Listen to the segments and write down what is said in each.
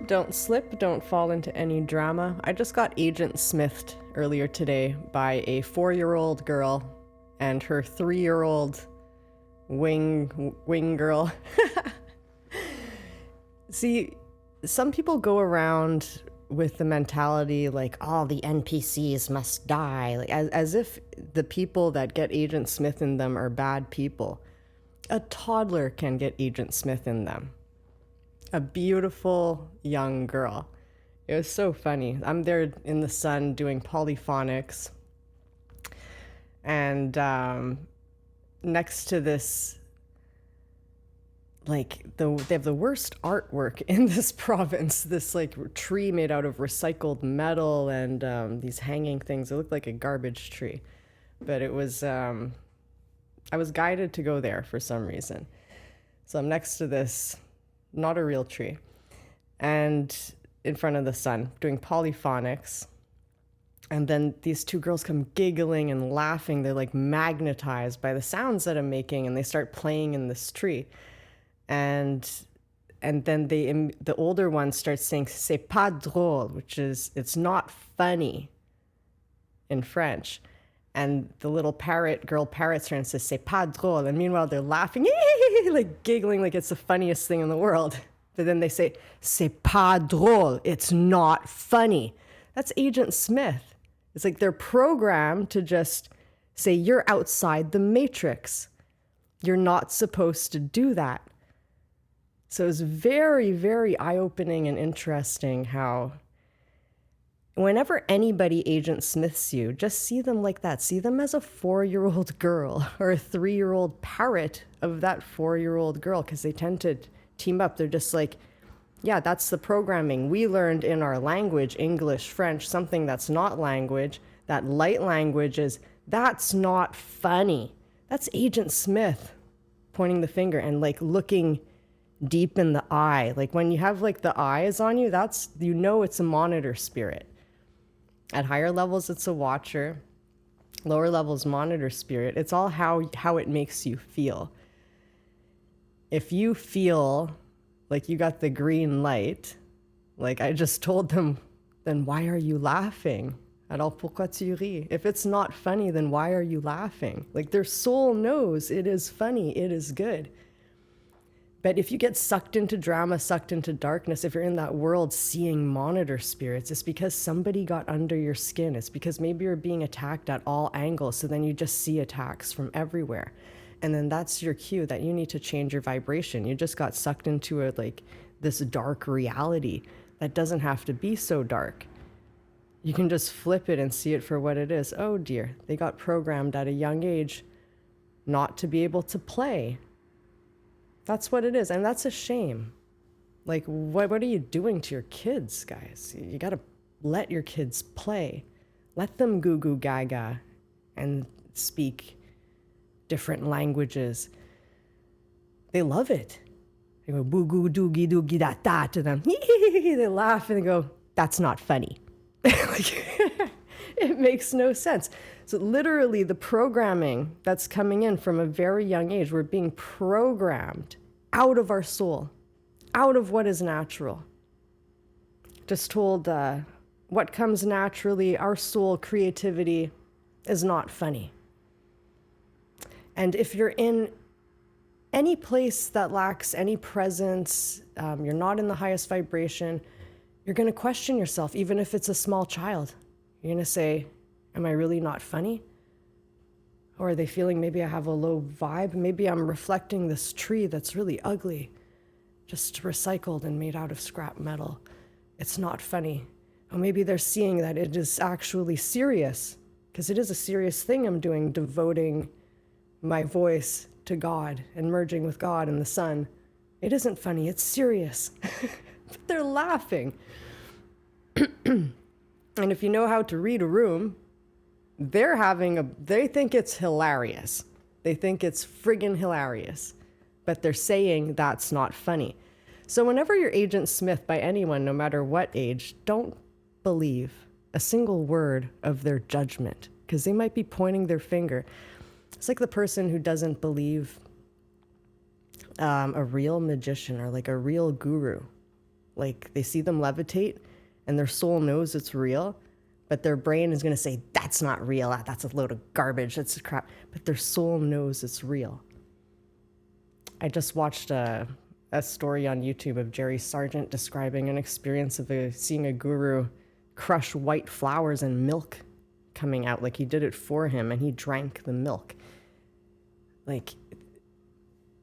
Don't slip, don't fall into any drama. I just got Agent Smithed earlier today by a 4-year-old girl and her 3-year-old wing girl. See, some people go around with the mentality like, oh, the NPCs must die, like as if the people that get Agent Smith in them are bad people. A toddler can get Agent Smith in them. A beautiful young girl. It was so funny. I'm there in the sun doing polyphonics, and next to this, like they have the worst artwork in this province. This like tree made out of recycled metal and these hanging things. It looked like a garbage tree, but it was. I was guided to go there for some reason, so I'm next to this. Not a real tree, and in front of the sun doing polyphonics, and then these two girls come giggling and laughing. They're like magnetized by the sounds that I'm making, and they start playing in this tree, and then the older one starts saying "c'est pas drôle," which is it's not funny in French. And the little girl parrot's turn and says, "C'est pas drôle." And meanwhile, they're laughing, like giggling like it's the funniest thing in the world. But then they say, "C'est pas drôle." It's not funny. That's Agent Smith. It's like they're programmed to just say, you're outside the matrix. You're not supposed to do that. So it's very, very eye-opening and interesting how whenever anybody Agent Smiths you, just see them like that. See them as a 4-year-old girl or a 3-year-old parrot of that 4-year-old girl, because they tend to team up. They're just like, yeah, that's the programming we learned in our language, English, French, something that's not language. That light language is, that's not funny. That's Agent Smith pointing the finger and like looking deep in the eye. Like when you have like the eyes on you, that's, you know, it's a monitor spirit. At higher levels, it's a watcher. Lower levels, monitor spirit. It's all how it makes you feel. If you feel like you got the green light, like I just told them, then why are you laughing? Alors pourquoi tu ris? If it's not funny, then why are you laughing? Like their soul knows it is funny, it is good. But if you get sucked into drama, sucked into darkness, if you're in that world seeing monitor spirits, it's because somebody got under your skin. It's because maybe you're being attacked at all angles, so then you just see attacks from everywhere. And then that's your cue that you need to change your vibration. You just got sucked into this dark reality that doesn't have to be so dark. You can just flip it and see it for what it is. Oh dear, they got programmed at a young age not to be able to play. That's what it is, and that's a shame. Like, what are you doing to your kids, guys? You gotta let your kids play. Let them goo goo gaga and speak different languages. They love it. They go boo goo doogie doogie da da to them. They laugh and they go, that's not funny. It makes no sense. So literally the programming that's coming in from a very young age, we're being programmed out of our soul, out of what is natural. Just told what comes naturally, our soul, creativity is not funny. And if you're in any place that lacks any presence, you're not in the highest vibration, you're going to question yourself, even if it's a small child. You're going to say, am I really not funny? Or are they feeling maybe I have a low vibe? Maybe I'm reflecting this tree that's really ugly, just recycled and made out of scrap metal. It's not funny. Or maybe they're seeing that it is actually serious, because it is a serious thing I'm doing, devoting my voice to God and merging with God and the sun. It isn't funny, it's serious. But they're laughing. And if you know how to read a room, they think it's hilarious. They think it's friggin' hilarious. But they're saying that's not funny. So whenever you're Agent Smith by anyone, no matter what age, don't believe a single word of their judgment, because they might be pointing their finger. It's like the person who doesn't believe a real magician or like a real guru. Like they see them levitate and their soul knows it's real, but their brain is going to say, that's not real. That's a load of garbage. That's crap. But their soul knows it's real. I just watched a story on YouTube of Jerry Sargent describing an experience of seeing a guru crush white flowers and milk coming out. Like he did it for him and he drank the milk. Like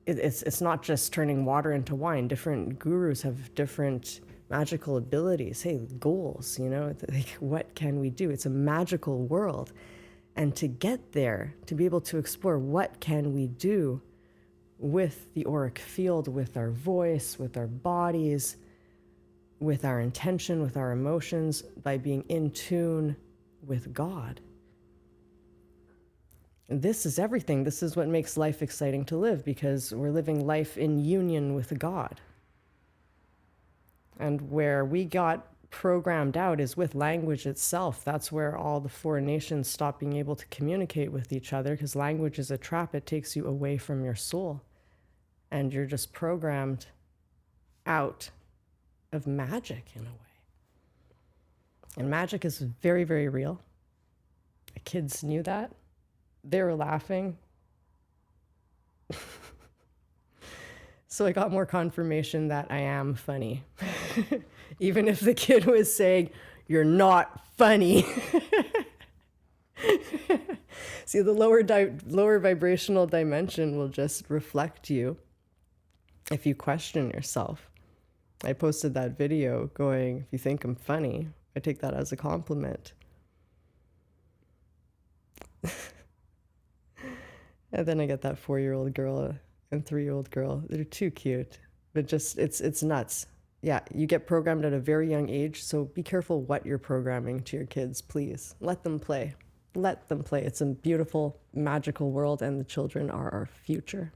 it's not just turning water into wine. Different gurus have different magical abilities. Hey, goals, like what can we do? It's a magical world. And to get there, to be able to explore what can we do with the auric field, with our voice, with our bodies, with our intention, with our emotions, by being in tune with God. This is everything. This is what makes life exciting to live, because we're living life in union with God. And where we got programmed out is with language itself. That's where all the foreign nations stop being able to communicate with each other, because language is a trap. It takes you away from your soul. And you're just programmed out of magic in a way. And magic is very, very real. The kids knew that. They were laughing. So I got more confirmation that I am funny. Even if the kid was saying, you're not funny. See, the lower vibrational dimension will just reflect you if you question yourself. I posted that video going, if you think I'm funny, I take that as a compliment. And then I get that 4-year-old girl and 3-year-old girl. They're too cute, but just, it's nuts. Yeah, you get programmed at a very young age, so be careful what you're programming to your kids, please. Let them play. Let them play. It's a beautiful, magical world, and the children are our future.